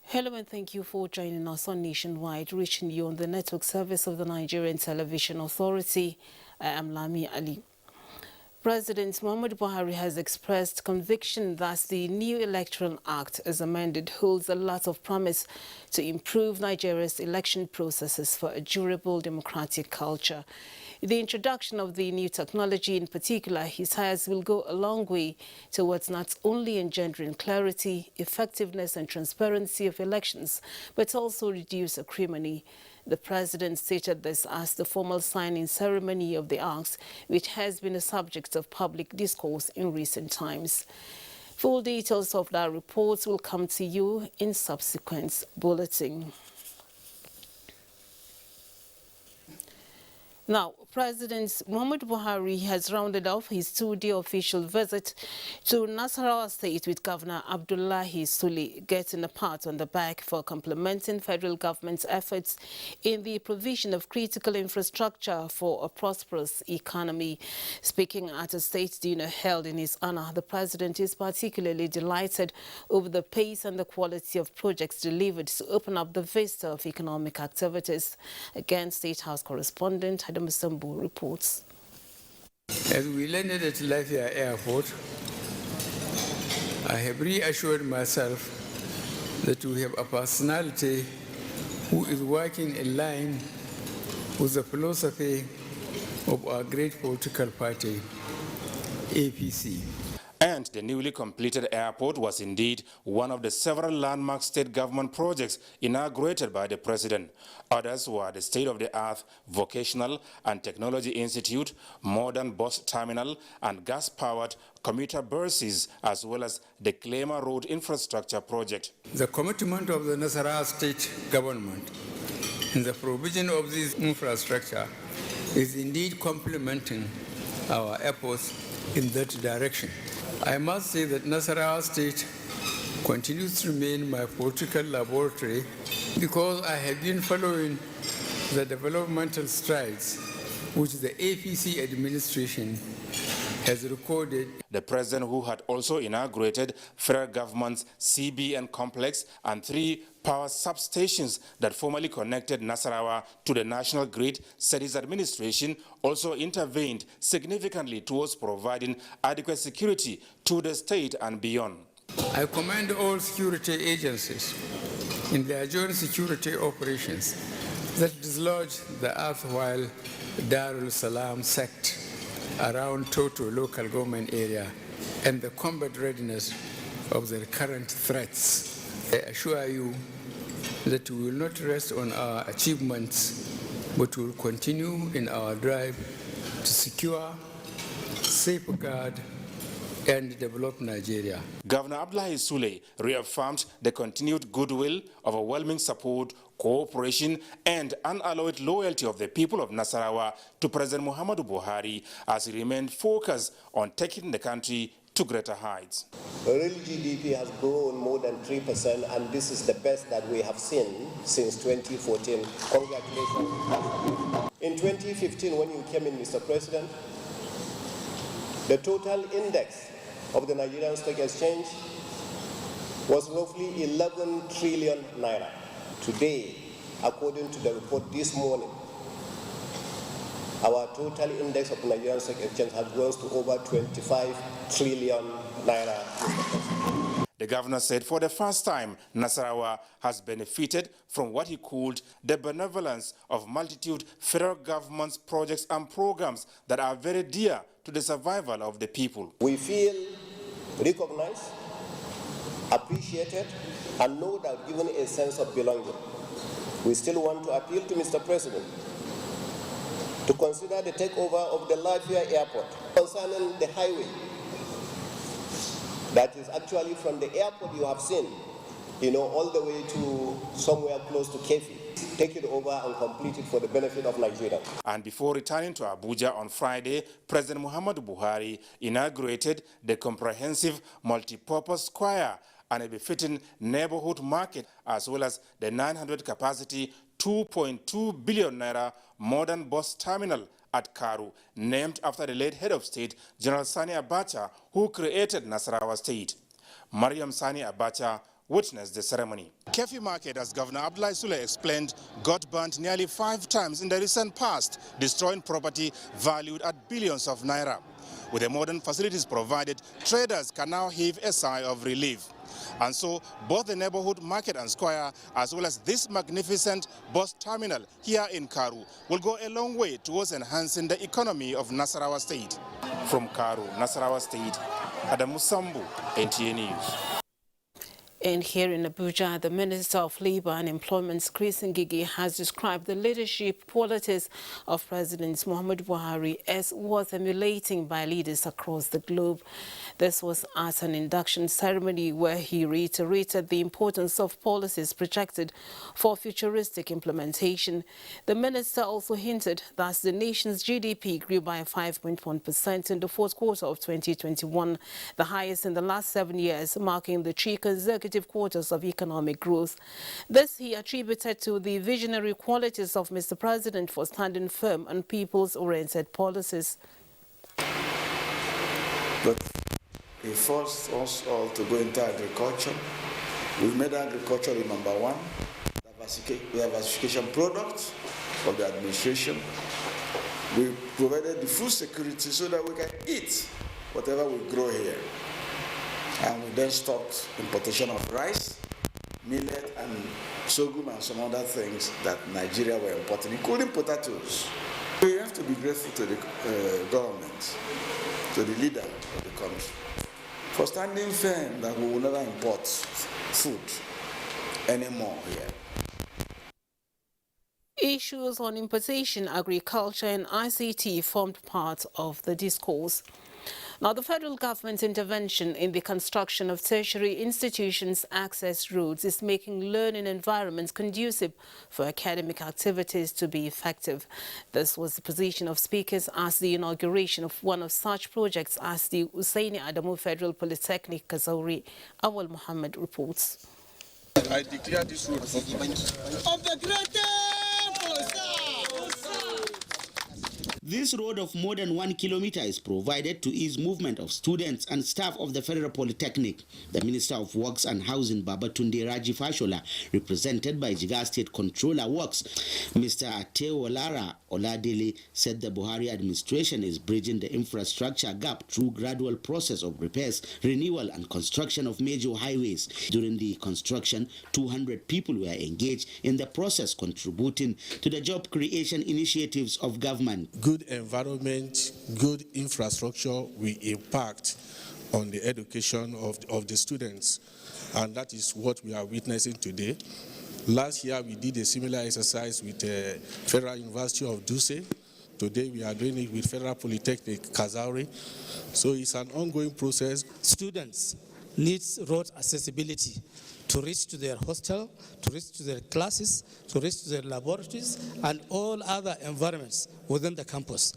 Hello and thank you for joining us on Nationwide, reaching you on the network service of the Nigerian Television Authority. I am Lami Ali. President Muhammadu Buhari has expressed conviction that the new Electoral Act, as amended, holds a lot of promise to improve Nigeria's election processes for a durable democratic culture. The introduction of the new technology in particular, he says, will go a long way towards not only engendering clarity, effectiveness and transparency of elections, but also reduce acrimony. The president stated this as the formal signing ceremony of the Act, which has been a subject of public discourse in recent times. Full details of that report will come to you in subsequent bulletin. Now, President Muhammadu Buhari has rounded off his two-day official visit to Nasarawa State with Governor Abdullahi Sule, getting a pat on the back for complementing federal government's efforts in the provision of critical infrastructure for a prosperous economy. Speaking at a state dinner held in his honor, the president is particularly delighted over the pace and the quality of projects delivered to open up the vista of economic activities. Again, State House correspondent Adam Sambu reports. As we landed at Lafayette Airport, I have reassured myself that we have a personality who is working in line with the philosophy of our great political party, APC. And the newly completed airport was indeed one of the several landmark state government projects inaugurated by the president. Others were the state-of-the-art Vocational and Technology Institute, modern bus terminal, and gas-powered commuter buses, as well as the Claimer Road infrastructure project. The commitment of the Nasarawa state government in the provision of this infrastructure is indeed complementing our efforts in that direction. I must say that Nasarawa State continues to remain my political laboratory because I have been following the developmental strides which the APC administration has recorded. The president, who had also inaugurated federal government's CBN complex and 3 power substations that formerly connected Nasarawa to the national grid, said his administration also intervened significantly towards providing adequate security to the state and beyond. I commend all security agencies in their joint security operations that dislodged the erstwhile Darul Salam sect around Toto local government area and the combat readiness of the current threats. I assure you that we will not rest on our achievements, but will continue in our drive to secure, safeguard, and develop Nigeria. Governor Abdullahi Sule reaffirmed the continued goodwill, overwhelming support, cooperation, and unalloyed loyalty of the people of Nasarawa to President Muhammadu Buhari as he remained focused on taking the country to greater heights. Real GDP has grown more than 3%, and this is the best that we have seen since 2014. Congratulations. In 2015, when you came in, Mr. President, the total index of the Nigerian Stock Exchange was roughly 11 trillion naira. Today, according to the report this morning, our total index of the Nigerian Stock Exchange has grown to over 25 trillion naira. The governor said for the first time, Nasarawa has benefited from what he called the benevolence of multitude federal government's projects and programs that are very dear to the survival of the people. We feel recognized, appreciated, and no doubt given a sense of belonging. We still want to appeal to Mr. President to consider the takeover of the Lafia Airport concerning the highway that is actually from the airport you have seen, all the way to somewhere close to Kefi. Take it over and complete it for the benefit of Nigeria. And before returning to Abuja on Friday, President Muhammadu Buhari inaugurated the comprehensive multi-purpose square and a befitting neighborhood market, as well as the 900-capacity 2.2 billion naira modern bus terminal at Karu, named after the late head of state, General Sani Abacha, who created Nasarawa State. Mariam Sani Abacha witnessed the ceremony. Kefi Market, as Governor Abdullahi Sule explained, got burnt nearly 5 times in the recent past, destroying property valued at billions of naira. With the modern facilities provided, traders can now heave a sigh of relief. And so, both the neighborhood market and square, as well as this magnificent bus terminal here in Karu, will go a long way towards enhancing the economy of Nasarawa State. From Karu, Nasarawa State, Adamu Sambu, NTA News. And here in Abuja, the Minister of Labour and Employment, Chris Ngigi, has described the leadership qualities of President Muhammadu Buhari as worth emulating by leaders across the globe. This was at an induction ceremony where he reiterated the importance of policies projected for futuristic implementation. The minister also hinted that the nation's GDP grew by 5.1% in the fourth quarter of 2021, the highest in the last 7 years, marking the 3 consecutive quarters of economic growth. This he attributed to the visionary qualities of Mr. President for standing firm on people's-oriented policies. But he forced us all to go into agriculture. We made agriculture the #1 diversification product of the administration. We provided the food security so that we can eat whatever we grow here. And we then stopped importation of rice, millet, and sorghum, and some other things that Nigeria were importing, including potatoes. We have to be grateful to the government, to the leader of the country, for standing firm that we will never import food anymore here. Issues on importation, agriculture and ICT formed part of the discourse. Now, the federal government's intervention in the construction of tertiary institutions' access roads is making learning environments conducive for academic activities to be effective. This was the position of speakers at the inauguration of one of such projects as the Usaini Adamu Federal Polytechnic, Kazauri. Awal Muhammad reports. I declare this road of the greatest. This road of more than 1 kilometer is provided to ease movement of students and staff of the Federal Polytechnic. The Minister of Works and Housing, Babatunde Raji Fashola, represented by Jigawa State Controller Works, Mr. Ateolara Oladele, said the Buhari administration is bridging the infrastructure gap through gradual process of repairs, renewal and construction of major highways. During the construction, 200 people were engaged in the process, contributing to the job creation initiatives of government. Good environment, good infrastructure will impact on the education of the students, and that is what we are witnessing today. Last year we did a similar exercise with Federal University of Duse. Today we are doing it with Federal Polytechnic Kazauri. So it's an ongoing process. Students need road accessibility to reach to their hostel, to reach to their classes, to reach to their laboratories, and all other environments within the campus.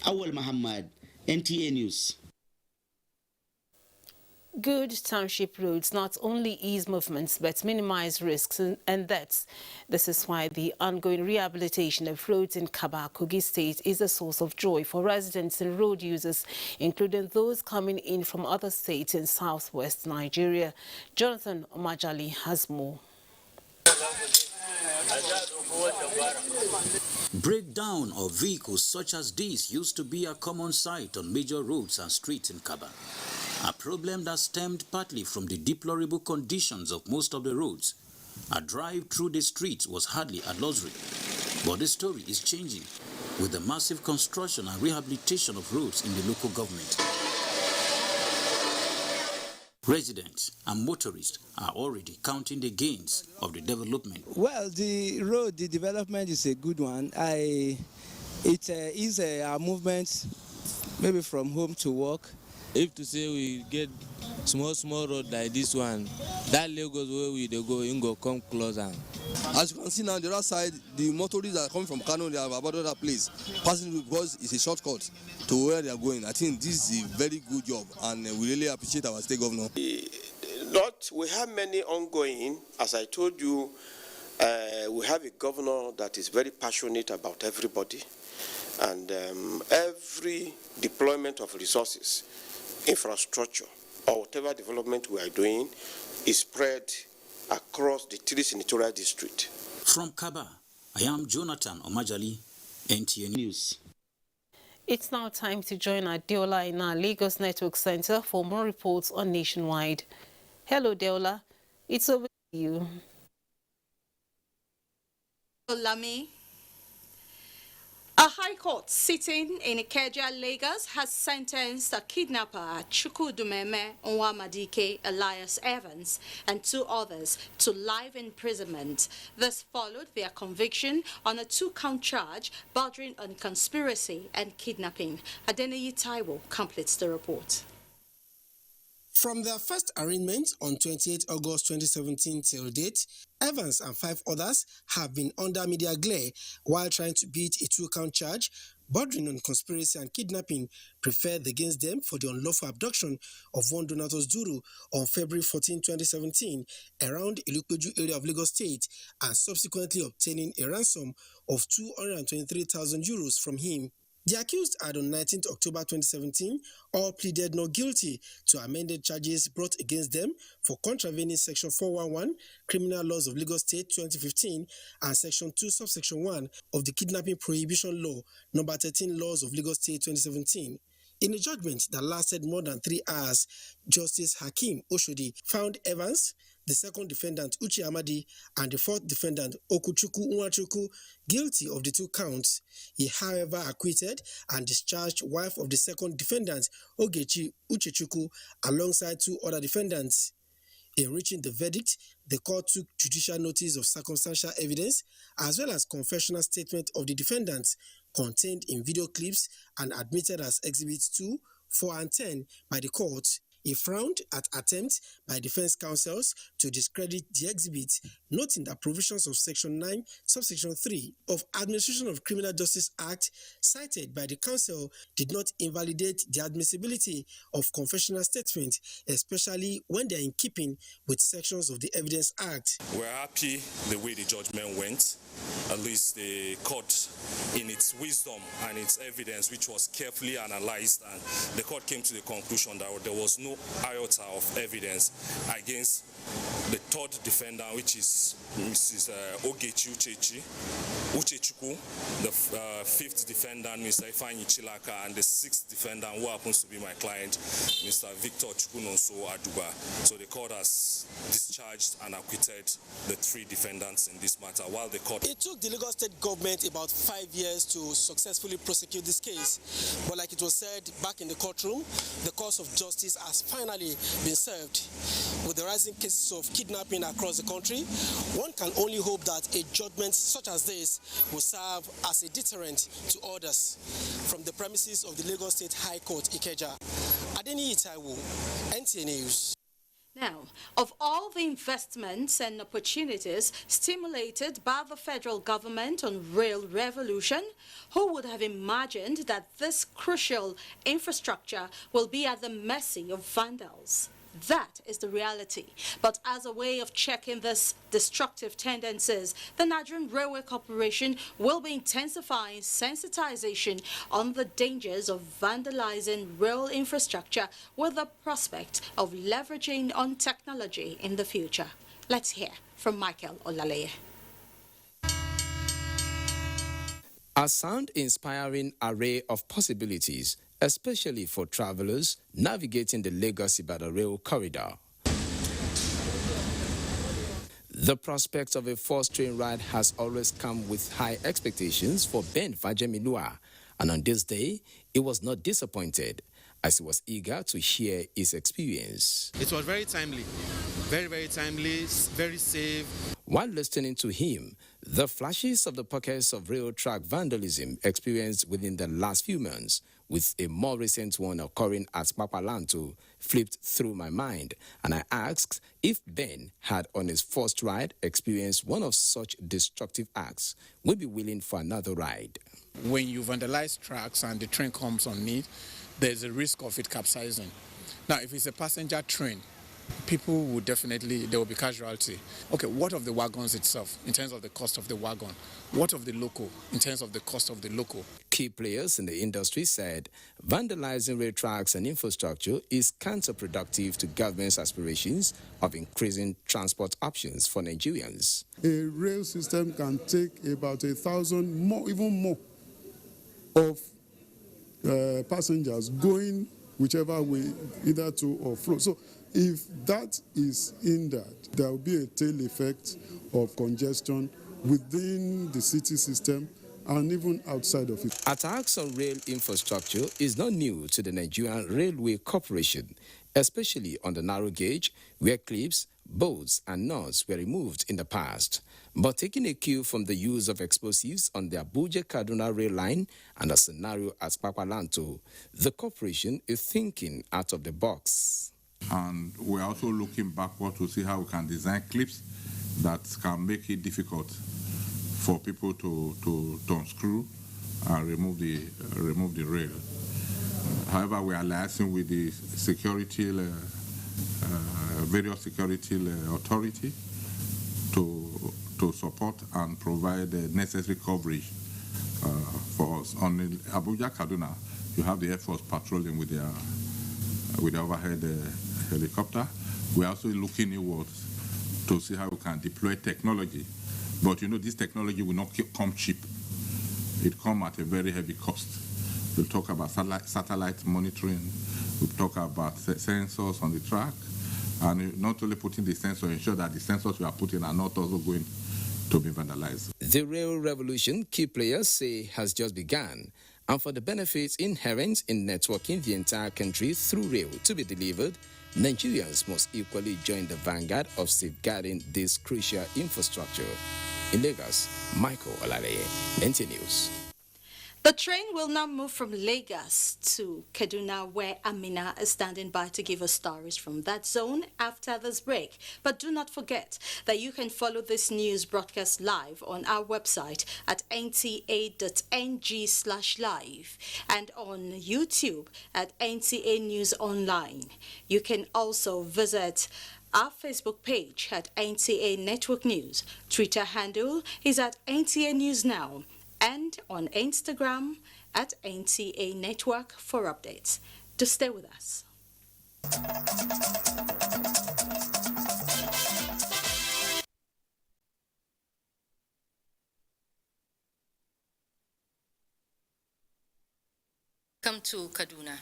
Awal Muhammad, NTA News. Good township roads not only ease movements but minimize risks and deaths. This is why the ongoing rehabilitation of roads in Kaba, Kogi State is a source of joy for residents and road users, including those coming in from other states in southwest Nigeria. Jonathan Omajali has more. Breakdown of vehicles such as these used to be a common sight on major roads and streets in Kaba. A problem that stemmed partly from the deplorable conditions of most of the roads. A drive through the streets was hardly a luxury. But the story is changing with the massive construction and rehabilitation of roads in the local government. Residents and motorists are already counting the gains of the development. Well, the development is a good one. It is our movement, maybe from home to work. If to say we get small road like this one, that Lagos where we dey go, in go come closer. As you can see now, on the other side, the motorists that are coming from Kano, they have about other place, passing through because it's a shortcut to where they are going. I think this is a very good job, and we really appreciate our state governor. We have many ongoing. As I told you, we have a governor that is very passionate about everybody, and every deployment of resources, infrastructure, or whatever development we are doing is spread across the 3 senatorial districts. From Kaba, I am Jonathan Omajali, NTA News. It's now time to join Adeola in our Lagos Network Center for more reports on Nationwide. Hello, Deola. It's over to you. Lami. A high court sitting in Ikeja, Lagos, has sentenced a kidnapper, Chukwudumeme Nwamadike alias Evans, and 2 others to life imprisonment. This followed their conviction on a 2-count charge bordering on conspiracy and kidnapping. Adeniyi Taiwo completes the report. From their first arraignment on 28 August 2017 till date, Evans and 5 others have been under media glare while trying to beat a 2-count charge bordering on conspiracy and kidnapping preferred against them for the unlawful abduction of one Donatus Duru on February 14, 2017 around Ilupeju area of Lagos State, and subsequently obtaining a ransom of 223,000 euros from him. The accused had on 19th October 2017 all pleaded not guilty to amended charges brought against them for contravening Section 411 Criminal Laws of Lagos State 2015 and Section 2 Subsection 1 of the Kidnapping Prohibition Law Number 13 Laws of Lagos State 2017. In a judgment that lasted more than 3 hours, Justice Hakeem Oshodi found Evans, the second defendant Uche Amadi, and the fourth defendant Okuchukwu Nwachukwu guilty of the 2 counts. He, however, acquitted and discharged wife of the second defendant Ogechi Uchechukwu alongside 2 other defendants. In reaching the verdict, the court took judicial notice of circumstantial evidence as well as confessional statement of the defendants contained in video clips and admitted as Exhibits 2, 4, and 10 by the court. He frowned at attempts by defense counsels to discredit the exhibit, noting that provisions of Section 9, Subsection 3 of Administration of Criminal Justice Act cited by the counsel did not invalidate the admissibility of confessional statements, especially when they are in keeping with sections of the Evidence Act. We're happy the way the judgment went. At least the court, in its wisdom and its evidence, which was carefully analyzed, and the court came to the conclusion that there was no iota of evidence against the 3rd defendant, which is Mrs. Ogechi Uchechukwu, the 5th defendant, Mr. Ifeanyi Chilaka, and the 6th defendant, who happens to be my client, Mr. Victor Chukwunonso Aduba. So the court has discharged and acquitted the 3 defendants in this matter, while the court... It took the Lagos State government about 5 years to successfully prosecute this case. But like it was said back in the courtroom, the course of justice has finally been served. With the rising cases of kidnapping across the country, one can only hope that a judgment such as this will serve as a deterrent to others. From the premises of the Lagos State High Court, Ikeja, Adeniyi Taiwo, NTA News. Now, of all the investments and opportunities stimulated by the federal government on rail revolution, who would have imagined that this crucial infrastructure will be at the mercy of vandals? That is the reality. But as a way of checking this destructive tendencies, the Nigerian Railway Corporation will be intensifying sensitization on the dangers of vandalizing rail infrastructure with the prospect of leveraging on technology in the future. Let's hear from Michael Olaleye. A sound-inspiring array of possibilities, especially for travelers navigating the Lagos-Ibadan rail corridor. The prospect of a 4th-train ride has always come with high expectations for Ben Fajemilua, and on this day, he was not disappointed, as he was eager to share his experience. It was very timely, very timely, very safe. While listening to him, the flashes of the pockets of rail track vandalism experienced within the last few months, with a more recent one occurring at Papalanto, flipped through my mind, and I asked if Ben had on his first ride experienced one of such destructive acts, would be willing for another ride. When you vandalize tracks and the train comes on it, there's a risk of it capsizing. Now, if it's a passenger train, people will definitely, there will be casualty. Okay, what of the wagons itself in terms of the cost of the wagon? What of the loco in terms of the cost of the loco? Key players in the industry said vandalizing rail tracks and infrastructure is counterproductive to government's aspirations of increasing transport options for Nigerians. A rail system can take about 1,000 more, even more, of passengers going whichever way, either to or fro. So if that is hindered, there will be a tail effect of congestion within the city system and even outside of it. Attacks on rail infrastructure is not new to the Nigerian Railway Corporation, especially on the narrow gauge, where clips, bolts and nuts were removed in the past. But taking a cue from the use of explosives on the Abuja-Kaduna rail line and a scenario at Papalanto, the corporation is thinking out of the box. And we're also looking backward to see how we can design clips that can make it difficult for people to unscrew and remove the rail. However, we are liaising with the security, various security authority to support and provide the necessary coverage for us. On the Abuja-Kaduna, you have the Air Force patrolling with the overhead helicopter. We're also looking inwards to see how we can deploy technology. But you know, this technology will not come cheap. It comes at a very heavy cost. We'll talk about satellite monitoring. We'll talk about sensors on the track. And not only putting the sensor, ensure that the sensors we are putting are not also going to be vandalized. The rail revolution, key players say, has just begun. And for the benefits inherent in networking the entire country through rail to be delivered, Nigerians must equally join the vanguard of safeguarding this crucial infrastructure. In Lagos, Michael Olaleye, NTA News. The train will now move from Lagos to Kaduna, where Amina is standing by to give us stories from that zone after this break. But do not forget that you can follow this news broadcast live on our website at nta.ng/live and on YouTube at NTA News Online. You can also visit our Facebook page at NTA Network News. Twitter handle is at NTA News Now, and on Instagram at NTA Network for updates. To stay with us. Welcome to Kaduna.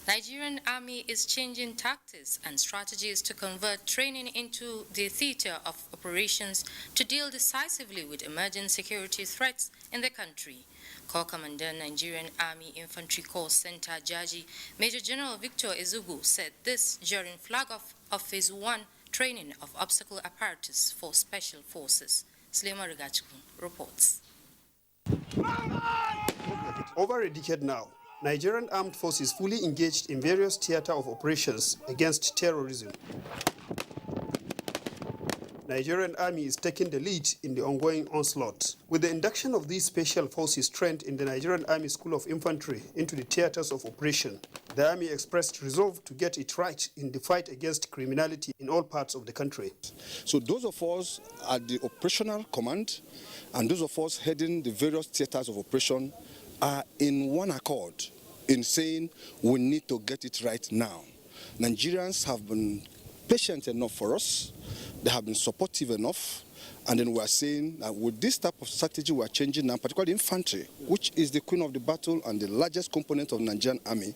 Nigerian Army is changing tactics and strategies to convert training into the theater of operations to deal decisively with emerging security threats in the country. Corps Commander, Nigerian Army Infantry Corps Center Jaji, Major General Victor Ezugu said this during flag-off of Phase 1 training of obstacle apparatus for Special Forces. Slema Rigachukwu reports. Over a decade now, Nigerian armed forces fully engaged in various theater of operations against terrorism. Nigerian Army is taking the lead in the ongoing onslaught. With the induction of these special forces trained in the Nigerian Army School of Infantry into the theaters of operation, the Army expressed resolve to get it right in the fight against criminality in all parts of the country. So those of us at the operational command and those of us heading the various theaters of operation are in one accord in saying we need to get it right now. Nigerians have been patient enough for us, they have been supportive enough, and then we are saying that with this type of strategy we are changing now, particularly infantry, which is the queen of the battle and the largest component of Nigerian army,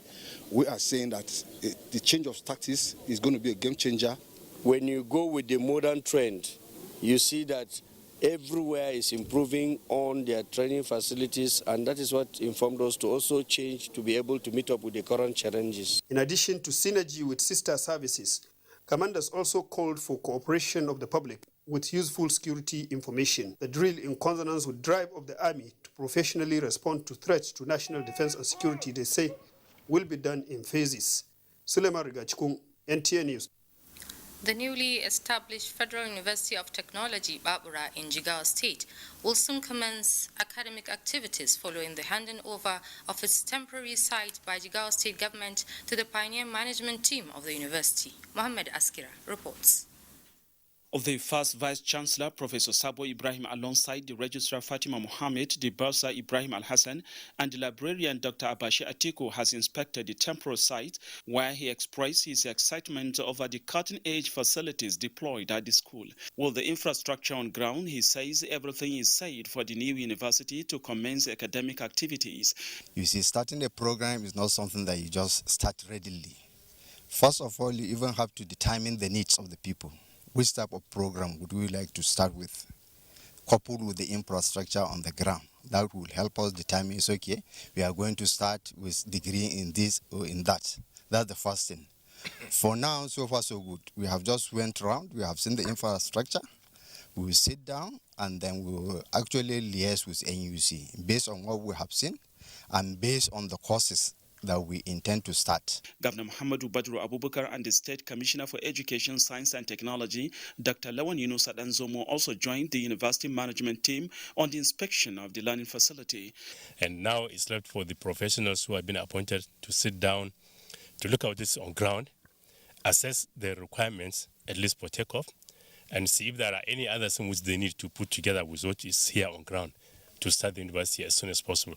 we are saying that the change of tactics is going to be a game changer. When you go with the modern trend, you see that everywhere is improving on their training facilities, and that is what informed us to also change to be able to meet up with the current challenges. In addition to synergy with sister services, commanders also called for cooperation of the public with useful security information. The drill, in consonance with drive of the Army to professionally respond to threats to national defense and security, they say, will be done in phases. Suleiman Rigachikung, NTA News. The newly established Federal University of Technology, Babura, in Jigawa State, will soon commence academic activities following the handing over of its temporary site by Jigawa State government to the pioneer management team of the university. Mohammed Askira reports. Of the first Vice-Chancellor, Professor Sabo Ibrahim, alongside the Registrar Fatima Mohammed, the Bursar Ibrahim Al-Hassan, and the librarian Dr. Abashi Atiku has inspected the temporary site, where he expressed his excitement over the cutting-edge facilities deployed at the school. With the infrastructure on ground, he says everything is set for the new university to commence academic activities. You see, starting a program is not something that you just start readily. First of all, you even have to determine the needs of the people. Which type of program would we like to start with, coupled with the infrastructure on the ground? That will help us determine, it's okay, we are going to start with degree in this or in that. That's the first thing. For now, so far so good. We have just went around, we have seen the infrastructure, we will sit down and then we will actually liaise with NUC based on what we have seen and based on the courses that we intend to start. Governor Muhammadu Badru Abubakar and the State Commissioner for Education, Science and Technology, Dr. Lawan Yunus Adanzomo, also joined the university management team on the inspection of the learning facility. And now it's left for the professionals who have been appointed to sit down, to look at this on ground, assess the requirements, at least for takeoff, and see if there are any other things which they need to put together with what is here on ground to start the university as soon as possible.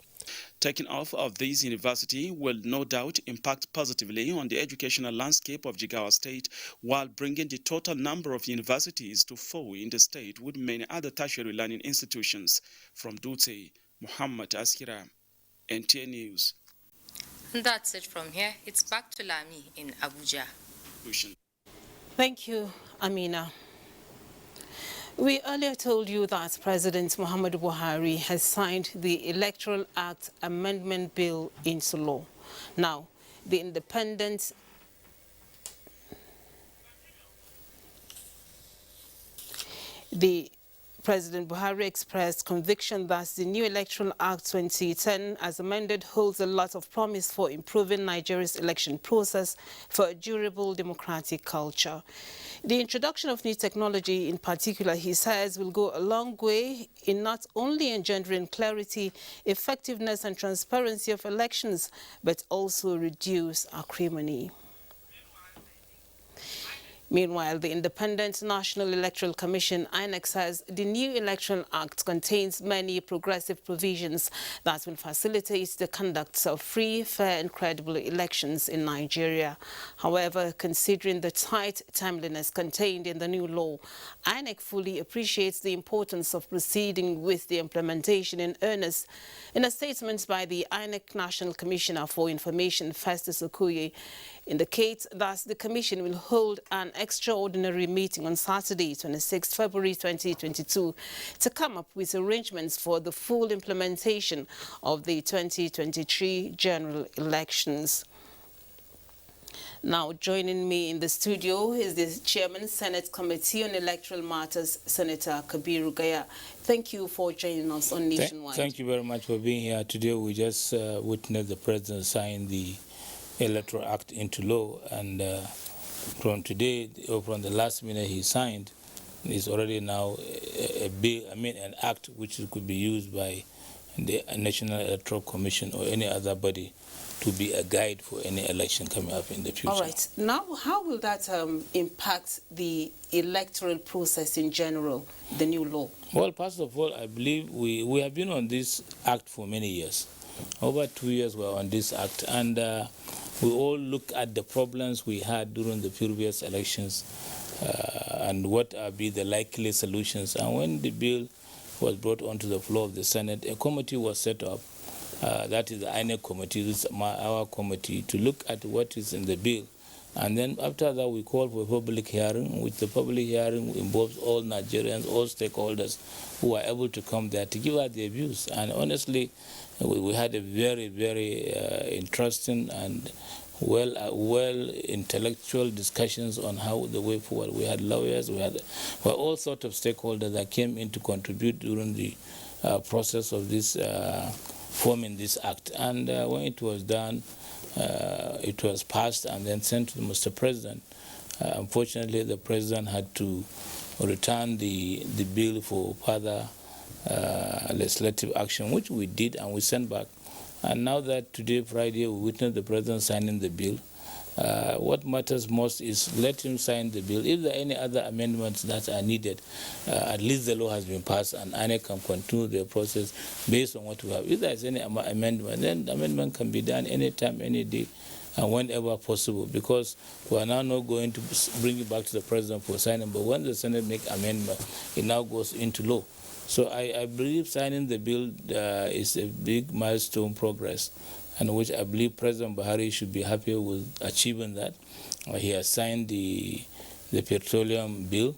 Taking off of this university will no doubt impact positively on the educational landscape of Jigawa State, while bringing the total number of universities to 4 in the state with many other tertiary learning institutions. From Dutse, Muhammad Askira, NTA News. And that's it from here. It's back to Lami in Abuja. Thank you, Amina. We earlier told you that President Muhammadu Buhari has signed the Electoral Act Amendment Bill into law. Now, the independent President Buhari expressed conviction that the new Electoral Act 2010, as amended, holds a lot of promise for improving Nigeria's election process for a durable democratic culture. The introduction of new technology in particular, he says, will go a long way in not only engendering clarity, effectiveness and transparency of elections, but also reduce acrimony. Meanwhile, the Independent National Electoral Commission, INEC, says the new Electoral Act contains many progressive provisions that will facilitate the conduct of free, fair and credible elections in Nigeria. However, considering the tight timeliness contained in the new law, INEC fully appreciates the importance of proceeding with the implementation in earnest. In a statement by the INEC National Commissioner for Information, Festus Okoye, indicates that the Commission will hold an extraordinary meeting on Saturday, 26 February 2022, to come up with arrangements for the full implementation of the 2023 general elections. Now, joining me in the studio is the Chairman, Senate Committee on Electoral Matters, Senator Kabiru Gaya. Thank you for joining us on Nationwide. Thank you very much for being here today. We just witnessed the President sign the Electoral Act into law, and from today, or from the last minute he signed, is already now a bill, an act which could be used by the National Electoral Commission or any other body to be a guide for any election coming up in the future. All right. Now, how will that impact the electoral process in general, the new law? Well, first of all, I believe we have been on this act for many years. Over 2 years we are on this act, and we all look at the problems we had during the previous elections and what be the likely solutions. And when the bill was brought onto the floor of the Senate, a committee was set up. That is the INEC committee, this is our committee, to look at what is in the bill. And then after that, we call for a public hearing, which the public hearing involves all Nigerians, all stakeholders who are able to come there to give us their views. And honestly, we had a very, very interesting and well intellectual discussions on how the way forward. We had lawyers, we had all sorts of stakeholders that came in to contribute during the process of this forming this act. And when it was done, it was passed and then sent to Mr. President. Unfortunately, the President had to return the bill for further legislative action, which we did and we sent back. And now that today, Friday, we witnessed the President signing the bill, what matters most is let him sign the bill. If there are any other amendments that are needed, at least the law has been passed and INEC can continue the process based on what we have. If there is any amendment, then the amendment can be done anytime, any day, and whenever possible, because we are now not going to bring it back to the President for signing, but when the Senate make amendment, it now goes into law. So I believe signing the bill is a big milestone progress, and which I believe President Buhari should be happy with achieving that. He has signed the petroleum bill,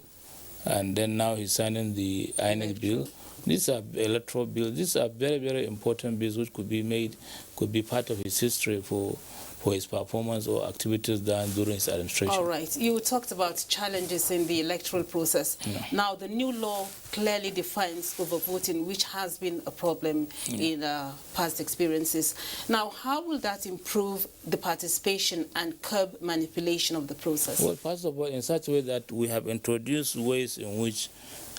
and then now he's signing the INEC bill. These are electoral bills. These are very, very important bills which could be part of his history for his performance or activities done during his administration. All right. You talked about challenges in the electoral process. Yeah. Now, the new law clearly defines overvoting, which has been a problem in past experiences. Now, how will that improve the participation and curb manipulation of the process? Well, first of all, in such a way that we have introduced ways in which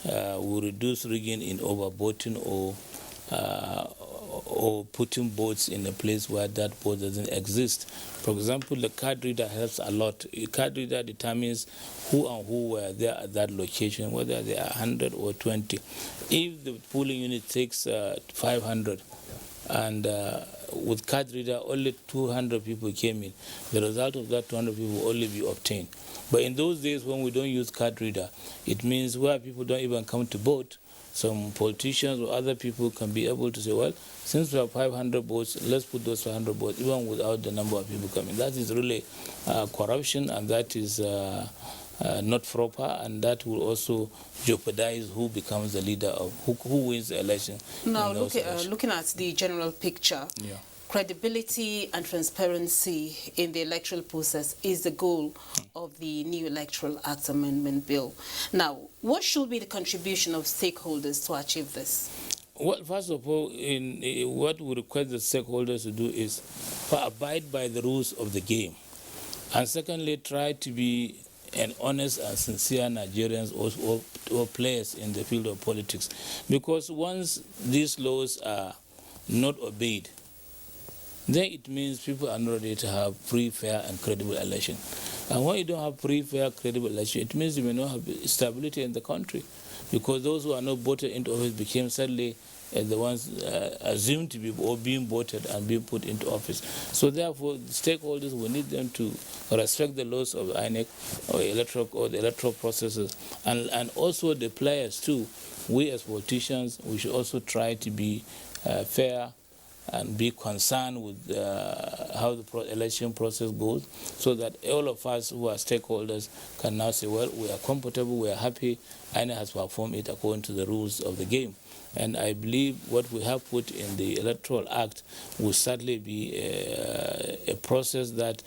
we reduce rigging in overvoting or putting votes in a place where that vote doesn't exist. For example, the card reader helps a lot. A card reader determines who and who were there at that location, whether they are 100 or 20. If the polling unit takes 500 and with card reader only 200 people came in, the result of that 200 people will only be obtained. But in those days when we don't use card reader, it means where people don't even come to vote, some politicians or other people can be able to say, well, since we have 500 votes, let's put those 500 votes, even without the number of people coming. That is really corruption, and that is not proper, and that will also jeopardize who becomes the leader of who wins the election. Now, looking at the general picture, credibility and transparency in the electoral process is the goal of the new Electoral Act Amendment Bill. Now, what should be the contribution of stakeholders to achieve this? Well, first of all, what we request the stakeholders to do is to abide by the rules of the game. And secondly, try to be an honest and sincere Nigerians or players in the field of politics. Because once these laws are not obeyed, then it means people are not ready to have free, fair, and credible election. And when you don't have free, fair, credible election, it means you may not have stability in the country, because those who are not voted into office became suddenly the ones assumed to be or being voted and being put into office. So therefore, the stakeholders, we need them to respect the laws of INEC or the electoral processes, and also the players too. We as politicians, we should also try to be fair and be concerned with how the election process goes, so that all of us who are stakeholders can now say, well, we are comfortable, we are happy, INEC has performed it according to the rules of the game. And I believe what we have put in the Electoral Act will certainly be a process that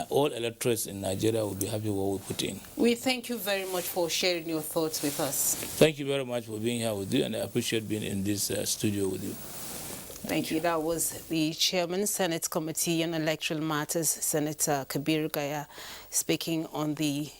all electorates in Nigeria will be happy with what we put in. We thank you very much for sharing your thoughts with us. Thank you very much for being here with you, and I appreciate being in this studio with you. Thank you. That was the Chairman, Senate Committee on Electoral Matters, Senator Kabir Gaya, speaking on the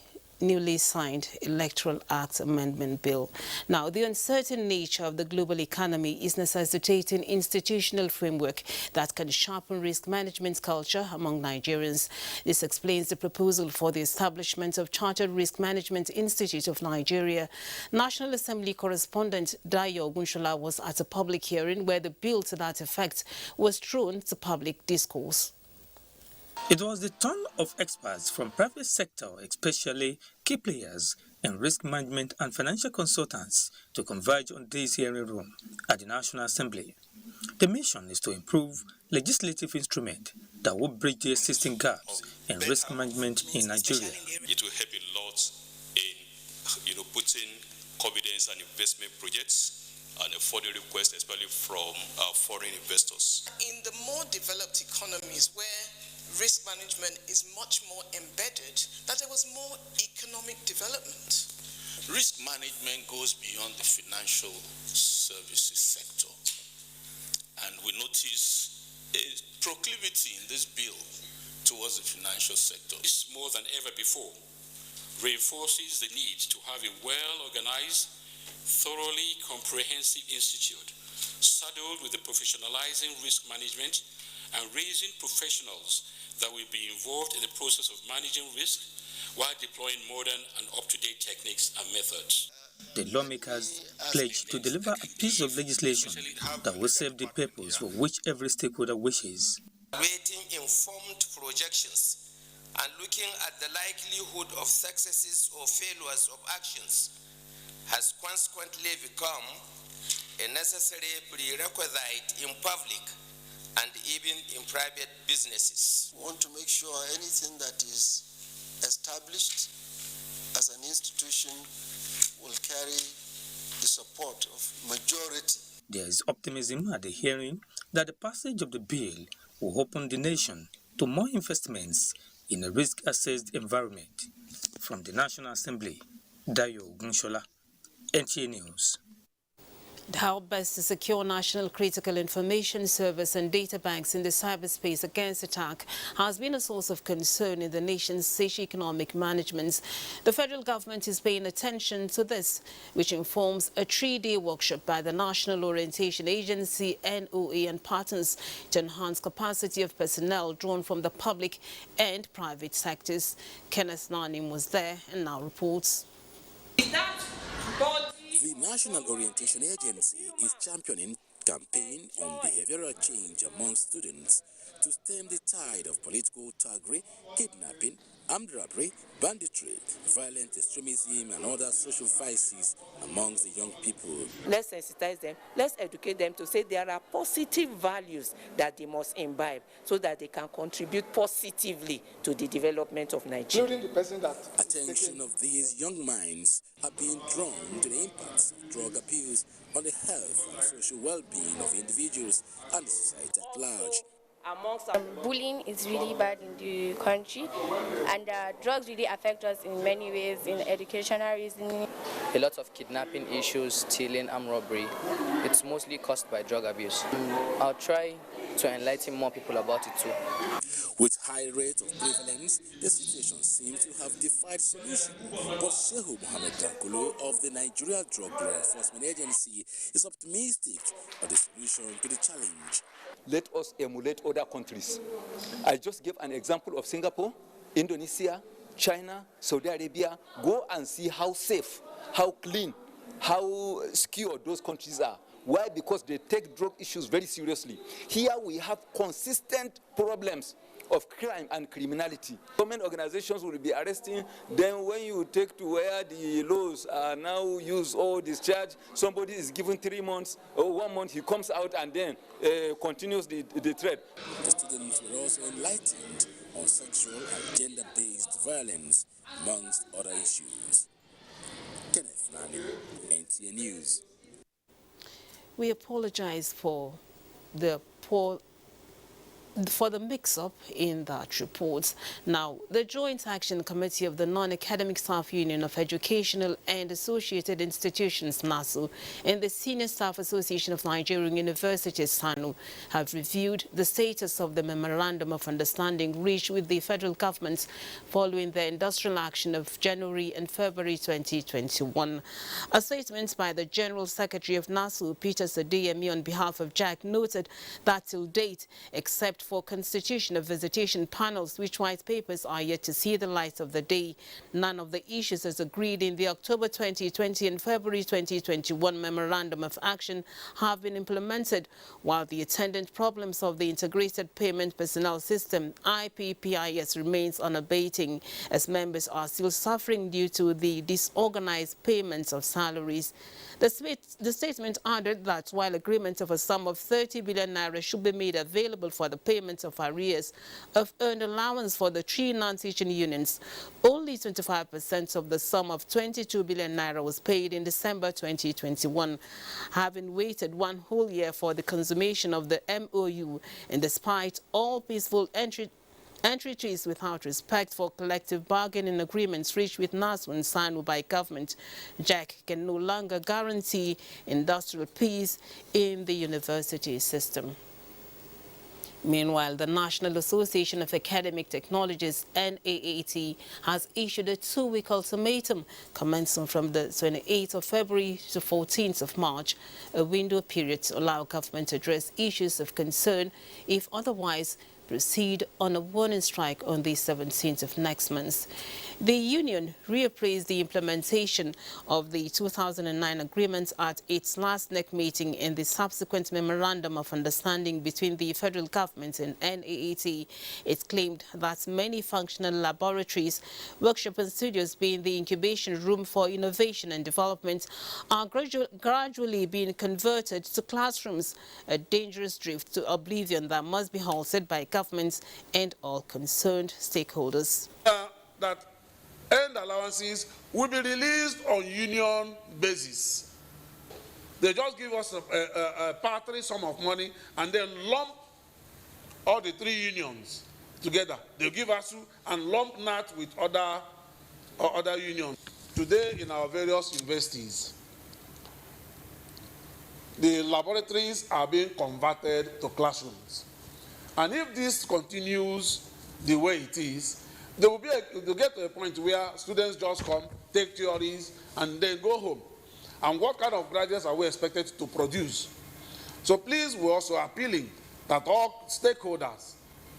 newly signed Electoral Act Amendment Bill. Now, the uncertain nature of the global economy is necessitating institutional framework that can sharpen risk management culture among Nigerians. This explains the proposal for the establishment of Chartered Risk Management Institute of Nigeria. National Assembly correspondent Dayo Gunshola was at a public hearing where the bill to that effect was thrown to public discourse. It was the turn of experts from private sector, especially key players in risk management and financial consultants, to converge on this hearing room at the National Assembly. The mission is to improve legislative instruments that will bridge the existing gaps in risk management in Nigeria. It will help a lot in putting confidence and investment projects and a funding request, especially from foreign investors. In the more developed economies where risk management is much more embedded, that there was more economic development. Risk management goes beyond the financial services sector. And we notice a proclivity in this bill towards the financial sector. This, more than ever before, reinforces the need to have a well-organized, thoroughly comprehensive institute saddled with the professionalizing risk management and raising professionals that will be involved in the process of managing risk while deploying modern and up-to-date techniques and methods. The lawmakers pledged to deliver a piece of legislation that will serve the purpose for which every stakeholder wishes. Creating informed projections and looking at the likelihood of successes or failures of actions has consequently become a necessary prerequisite in public and even in private businesses. We want to make sure anything that is established as an institution will carry the support of majority. There is optimism at the hearing that the passage of the bill will open the nation to more investments in a risk-assessed environment. From the National Assembly, Dayo Gunshola, NTA News. How best to secure national critical information servers and data banks in the cyberspace against attack has been a source of concern in the nation's socio-economic management. The federal government is paying attention to this, which informs a 3-day workshop by the National Orientation Agency, NOA, and partners to enhance capacity of personnel drawn from the public and private sectors. Kenneth Nanim was there and now reports. The National Orientation Agency is championing campaign on behavioral change among students to stem the tide of political thuggery, kidnapping, armed robbery, banditry, violent extremism and other social vices amongst the young people. Let's sensitize them, let's educate them to say there are positive values that they must imbibe so that they can contribute positively to the development of Nigeria. Attention of these young minds are being drawn to the impacts of drug abuse on the health and social well-being of individuals and the society at large. Bullying is really bad in the country, and drugs really affect us in many ways, in educational reasoning. A lot of kidnapping issues, stealing, armed robbery, it's mostly caused by drug abuse. I'll try to enlighten more people about it too. With high rate of prevalence, the situation seems to have defied solution. But Shehu Mohammed Dankulu of the Nigeria Drug Law Enforcement Agency is optimistic of the solution to the challenge. Let us emulate other countries. I just gave an example of Singapore, Indonesia, China, Saudi Arabia. Go and see how safe, how clean, how secure those countries are. Why? Because they take drug issues very seriously. Here we have consistent problems of crime and criminality. Government organizations will be arresting. Then when you take to where the laws are now used or discharged, somebody is given 3 months or 1 month, he comes out and then continues the threat. The students were also enlightened on sexual and gender-based violence, amongst other issues. Kenneth Nani, NTA News. We apologize for the mix-up in that report. Now, the Joint Action Committee of the Non-Academic Staff Union of Educational and Associated Institutions, NASU, and the Senior Staff Association of Nigerian Universities, SANU, have reviewed the status of the Memorandum of Understanding reached with the federal government following the industrial action of January and February 2021. A statement by the General Secretary of NASU, Peter Sadeyemi, on behalf of JAC, noted that till date, except for constitution of visitation panels, which white papers are yet to see the light of the day, none of the issues as agreed in the October 2020 and February 2021 Memorandum of Action have been implemented, while the attendant problems of the Integrated Payment Personnel System, IPPIS, remains unabating, as members are still suffering due to the disorganized payments of salaries. The statement added that while agreement of a sum of 30 billion naira should be made available for the payment of arrears of earned allowance for the 3 non-teaching unions, only 25% of the sum of 22 billion naira was paid in December 2021, having waited 1 whole year for the consummation of the MOU, and despite all peaceful entry and treaties without respect for collective bargaining agreements reached with NASU and signed by government, JAC can no longer guarantee industrial peace in the university system. Meanwhile, the National Association of Academic Technologists, NAAT, has issued a 2-week ultimatum commencing from the 28th of February to 14th of March, a window period to allow government to address issues of concern, if otherwise proceed on a warning strike on the 17th of next month. The union reappraised the implementation of the 2009 agreement at its last NEC meeting in the subsequent memorandum of understanding between the federal government and NAAT. It claimed that many functional laboratories, workshop and studios being the incubation room for innovation and development are gradually being converted to classrooms, a dangerous drift to oblivion that must be halted by governments and all concerned stakeholders. That end allowances will be released on union basis. They just give us a paltry sum of money and then lump all the 3 unions together. They'll give us and lump that with other unions. Today in our various universities, the laboratories are being converted to classrooms. And if this continues the way it is, they'll get to a point where students just come, take theories, and then go home. And what kind of graduates are we expected to produce? So please, we're also appealing that all stakeholders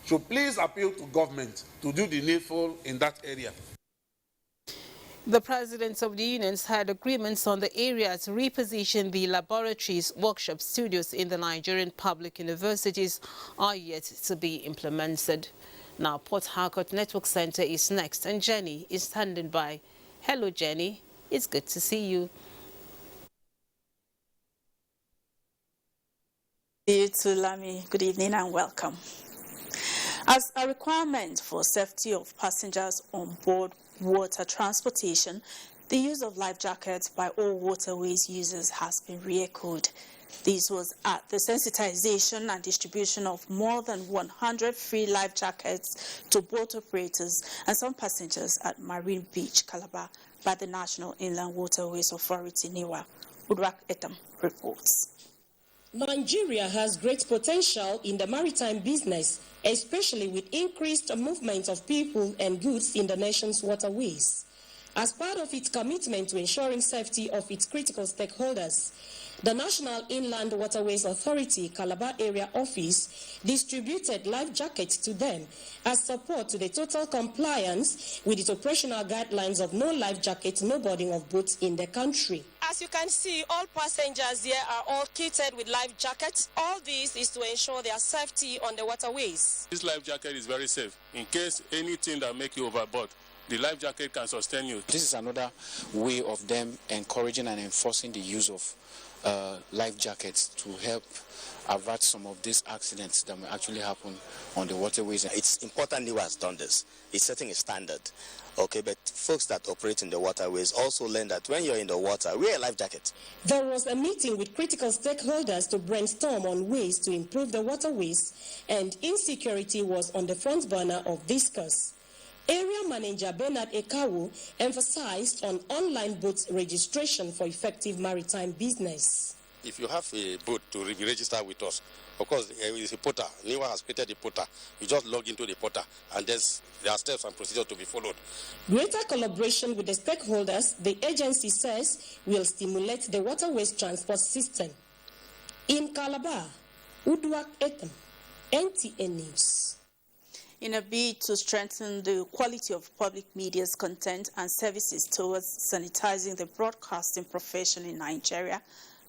should please appeal to government to do the needful in that area. The presidents of the unions had agreements on the area to reposition the laboratories, workshop studios in the Nigerian public universities are yet to be implemented. Now, Port Harcourt Network Center is next, and Jenny is standing by. Hello, Jenny. It's good to see you. You too, Lami. Good evening and welcome. As a requirement for safety of passengers on board water transportation, the use of life jackets by all waterways users has been re-echoed. This was at the sensitization and distribution of more than 100 free life jackets to boat operators and some passengers at Marine Beach, Calabar, by the National Inland Waterways Authority, NIWA. Udrak Etam reports. Nigeria has great potential in the maritime business, especially with increased movement of people and goods in the nation's waterways. As part of its commitment to ensuring safety of its critical stakeholders, the National Inland Waterways Authority Calabar Area Office distributed life jackets to them as support to the total compliance with its operational guidelines of no life jacket, no boarding of boats in the country. As you can see, all passengers here are all kitted with life jackets. All this is to ensure their safety on the waterways. This life jacket is very safe. In case anything that make you overboard, the life jacket can sustain you. This is another way of them encouraging and enforcing the use of life jackets to help avert some of these accidents that may actually happen on the waterways. It's important NIWA has done this. It's setting a standard. Okay, but folks that operate in the waterways also learn that when you're in the water, wear a life jacket. There was a meeting with critical stakeholders to brainstorm on ways to improve the waterways, and insecurity was on the front burner of discourse. Area Manager Bernard Ekawu emphasized on online boat registration for effective maritime business. If you have a boat to register with us, of course, it's a portal. NIWA has created a portal. You just log into the portal, and there are steps and procedures to be followed. Greater collaboration with the stakeholders, the agency says, will stimulate the waterways transport system. In Calabar, Udwak Etam, NTA News. In a bid to strengthen the quality of public media's content and services towards sanitizing the broadcasting profession in Nigeria,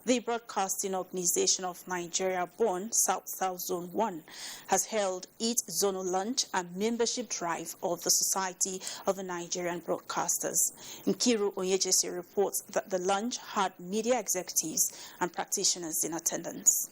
the Broadcasting Organization of Nigeria, born South Zone 1, has held its zonal launch and membership drive of the Society of the Nigerian Broadcasters. Nkiru Onyejesi reports that the launch had media executives and practitioners in attendance.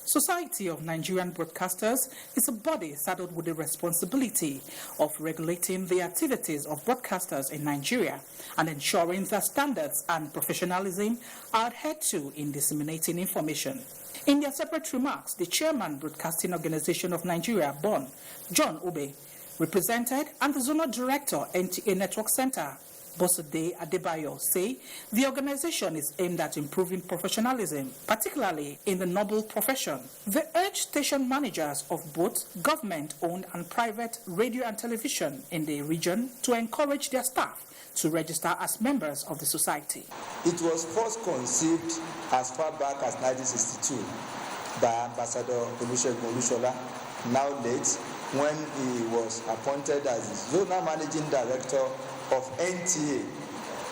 Society of Nigerian Broadcasters is a body saddled with the responsibility of regulating the activities of broadcasters in Nigeria and ensuring that standards and professionalism are adhered to in disseminating information. In their separate remarks, the chairman, Broadcasting Organization of Nigeria, BON, John Obe, represented, and the zonal director, NTA Network Center, Bosode Adebayo, say the organization is aimed at improving professionalism, particularly in the noble profession. They urge station managers of both government-owned and private radio and television in the region to encourage their staff to register as members of the society. It was first conceived as far back as 1962 by Ambassador Olusegun Olushola, now late, when he was appointed as the zonal managing director of NTA.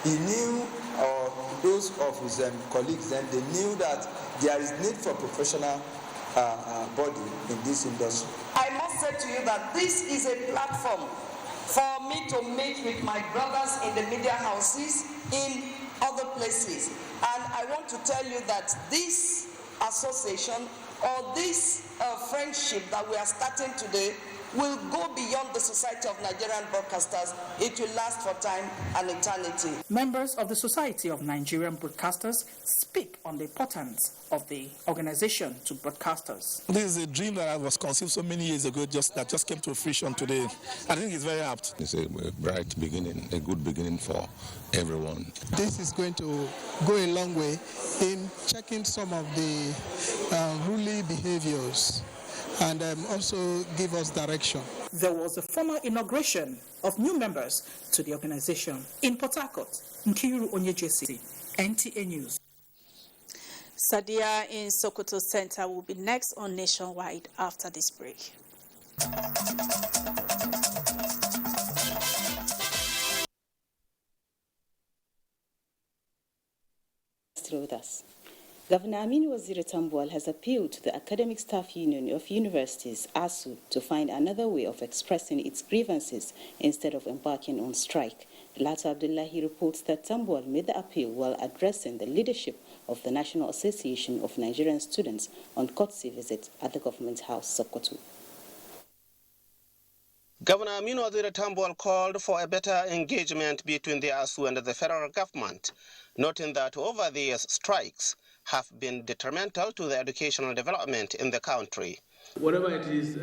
He knew, or those of his colleagues then, they knew that there is need for professional body in this industry. I must say to you that this is a platform for me to meet with my brothers in the media houses in other places. And I want to tell you that this association or this friendship that we are starting today will go beyond the Society of Nigerian Broadcasters. It will last for time and eternity. Members of the Society of Nigerian Broadcasters speak on the importance of the organization to broadcasters. This is a dream that was conceived so many years ago that just came to fruition today. I think it's very apt. It's a bright beginning, a good beginning for everyone. This is going to go a long way in checking some of the unruly behaviors and also give us direction. There was a formal inauguration of new members to the organization in Port Harcourt. Nkiru Onyejesi, NTA News. Sadia in Sokoto Center will be next on Nationwide after this break. Still with us. Governor Aminu Waziri Tambuwal has appealed to the Academic Staff Union of Universities, ASU, to find another way of expressing its grievances instead of embarking on strike. Lato Abdullahi reports that Tambuwal made the appeal while addressing the leadership of the National Association of Nigerian Students on courtesy visit at the Government House, Sokoto. Governor Aminu Waziri Tambuwal called for a better engagement between the ASU and the federal government, noting that over the years strikes have been detrimental to the educational development in the country. Whatever it is,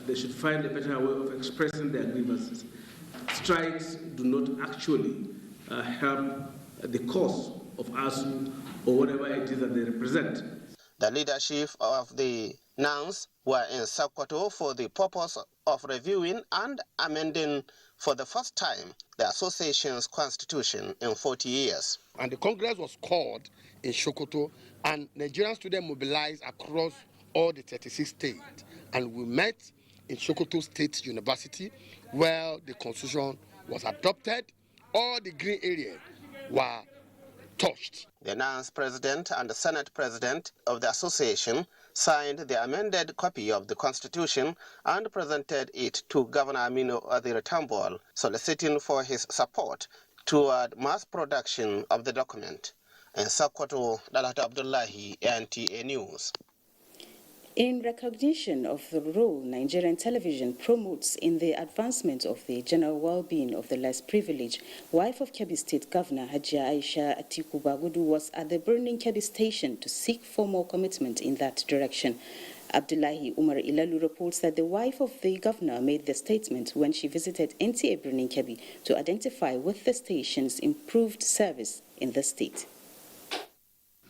they should find a better way of expressing their grievances. Strikes do not actually help the cause of ASU or whatever it is that they represent. The leadership of the NANS were in Sokoto for the purpose of reviewing and amending for the first time the association's constitution in 40 years. And the Congress was called in Sokoto, and Nigerian students mobilized across all the 36 states. And we met in Sokoto State University, where the constitution was adopted. All the green areas were touched. The NANS president and the Senate president of the association signed the amended copy of the constitution and presented it to Governor Aminu Waziri Tambuwal, soliciting for his support toward mass production of the document. In Sokoto, Lato Abdullahi, NTA News. In recognition of the role Nigerian television promotes in the advancement of the general well-being of the less privileged, wife of Kebbi State Governor Hajia Aisha Atiku Bagudu was at the Burning Kebbi station to seek for more commitment in that direction. Abdullahi Umar Ilalu reports that the wife of the governor made the statement when she visited NTA Burning Kebbi to identify with the station's improved service in the state.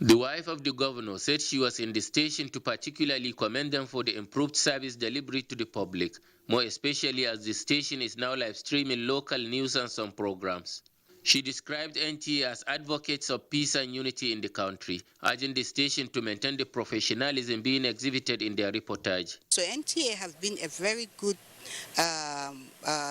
The wife of the governor said she was in the station to particularly commend them for the improved service delivery to the public, more especially as the station is now live streaming local news and some programs. She described NTA as advocates of peace and unity in the country, urging the station to maintain the professionalism being exhibited in their reportage. So NTA has been a very good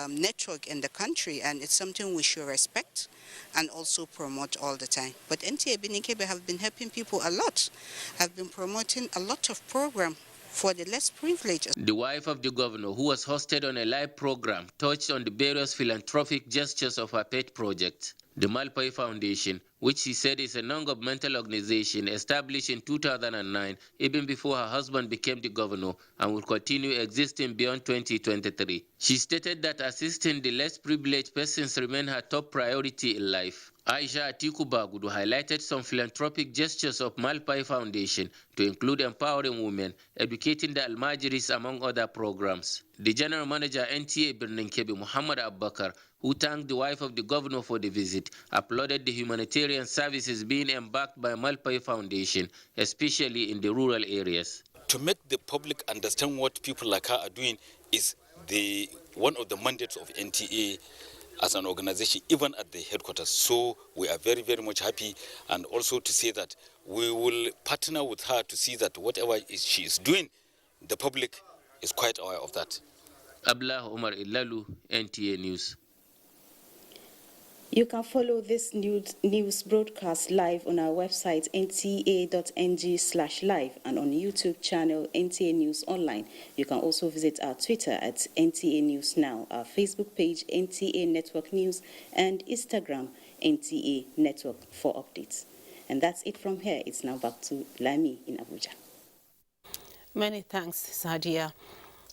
network in the country, and it's something we should respect and also promote all the time. But NTA Burning Kebbi have been helping people a lot, have been promoting a lot of programs for the less privileged. The wife of the governor, who was hosted on a live program, touched on the various philanthropic gestures of her pet project, the Malpai Foundation, which she said is a non-governmental organization established in 2009, even before her husband became the governor, and will continue existing beyond 2023. She stated that assisting the less privileged persons remain her top priority in life. Aisha Atiku Bagudu highlighted some philanthropic gestures of Malpai Foundation to include empowering women, educating the Almajiris, among other programs. The General Manager NTA Birnin Kebbi, Muhammad Abbakar, who thanked the wife of the governor for the visit, applauded the humanitarian services being embarked by Malpai Foundation, especially in the rural areas. To make the public understand what people like her are doing is one of the mandates of NTA as an organization, even at the headquarters. So we are very, very much happy, and also to say that we will partner with her to see that whatever she is doing, the public is quite aware of that. Abdullah Omar Ilalu, NTA News. You can follow this news broadcast live on our website nta.ng/live and on YouTube channel NTA News Online. You can also visit our Twitter at NTA News Now, our Facebook page NTA Network News, and Instagram NTA Network for updates. And that's it from here. It's now back to Lami in Abuja. Many thanks, Sadia.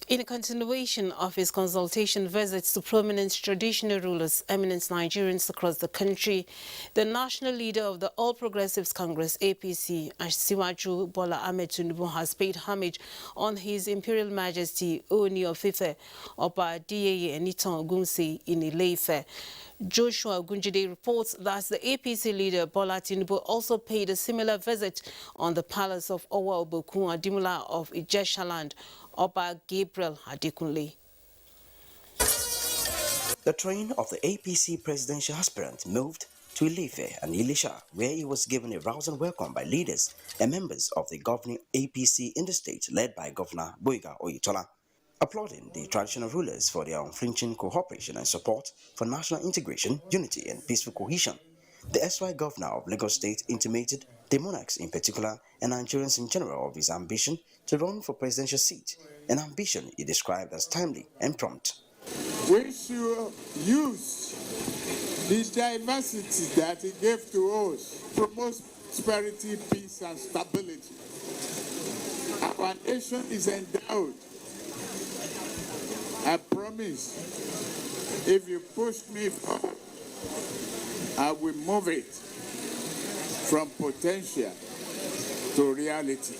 In continuation of his consultation visits to prominent traditional rulers, eminent Nigerians across the country, the national leader of the All Progressives Congress, APC, Asiwaju Bola Ahmed Tinubu, has paid homage on His Imperial Majesty Ooni of Ife, Oba Adeyeye Enitan Ogunsi in Ile-Ife. Joshua Gunjide reports that the APC leader Bola Tinubu also paid a similar visit on the palace of Owa Obokun Adimula of Ijeshaland, Oba Gabriel Adekunle. The train of the APC presidential aspirant moved to Ile-Ife and Ilesha, where he was given a rousing welcome by leaders and members of the governing APC in the state, led by Governor Boyega Oyetola. Applauding the traditional rulers for their unflinching cooperation and support for national integration, unity, and peaceful cohesion. The SY governor of Lagos State intimated the monarchs in particular and Nigerians in general of his ambition to run for presidential seat, an ambition he described as timely and prompt. We should use the diversity that he gave to us, promote prosperity, peace, and stability. Our nation is endowed. I promise, if you push me forward, I will move it from potential to reality.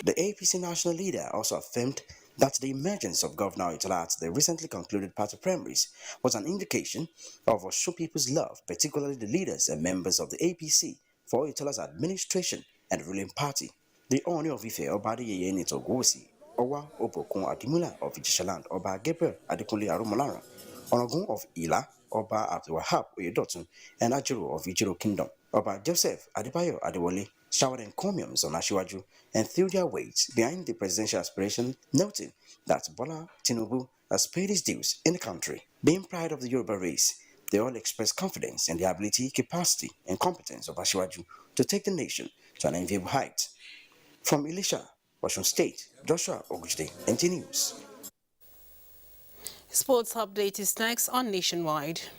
The APC national leader also affirmed that the emergence of Governor Oyetola at the recently concluded party primaries was an indication of Osun people's love, particularly the leaders and members of the APC, for Oyetola's administration and ruling party. The Ooni of Ife, Oba Adeyeye Enitan Ogunsi, Owa Obokun Adimula of Ijeshaland, Oba Gabriel Adekunle Aromolaran, Onogun of Ila, Oba Abdulwahab Oyedotun, and Ajuru of Ijiro Kingdom, Oba Joseph Adebayo Adewole, showered encomiums on Asiwaju and threw their weight behind the presidential aspiration, noting that Bola Tinubu has paid his dues in the country. Being proud of the Yoruba race, they all expressed confidence in the ability, capacity, and competence of Asiwaju to take the nation to an enviable height. From Ilesha, Osun State, Joshua Ogujde, NT News. Sports update is next on Nationwide.